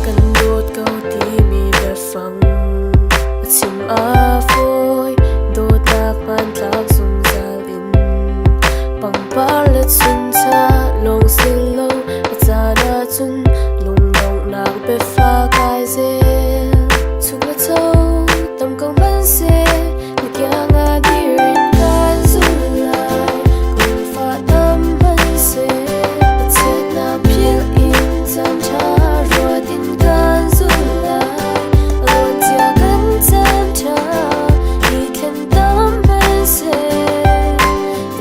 Cần đốt câu tí mi về phẳng chim a phôi đốt nạc man lạc dung zalin bằng par let sun cha long sil lo cha na chun lung nong nak be pha kai ze chuk la chau tam kong man se ni kya nga di rin kan zul lai kung fa tam man se chet na pil in cham cha ro din kan zul lai lon tia kan cham cha ni khen tam man se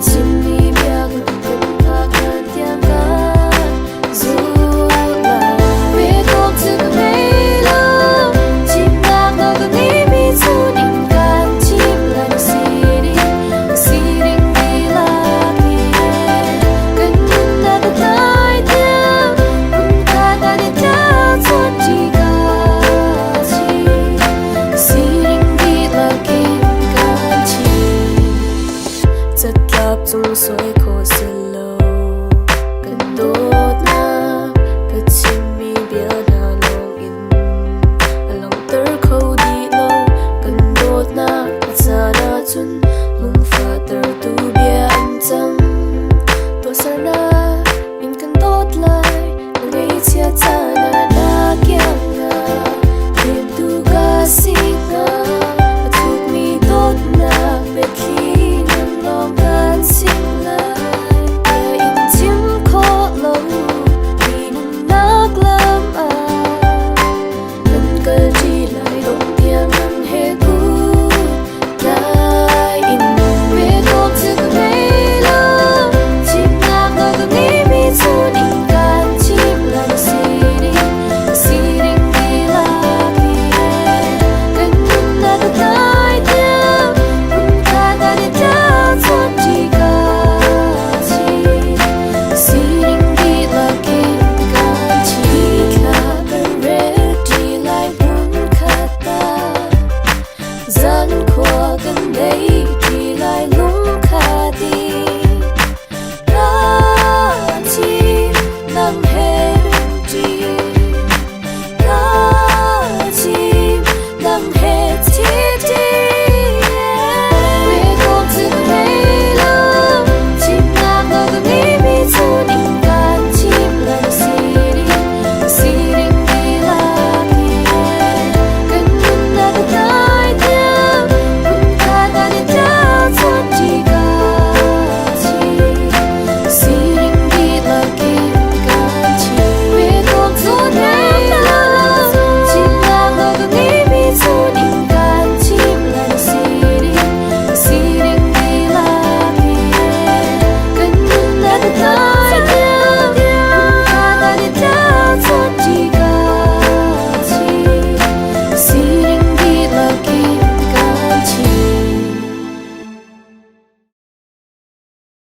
chim mi byak kan pa kan tiang kan zul lai we go to the melo chim nak no ko ni mi chu ning kan chim lan siring di la ki kan na da dai dia kun ka da ni ta chot ji ka chi siring di la ki kan chi chật lap chung soi ko silo kan do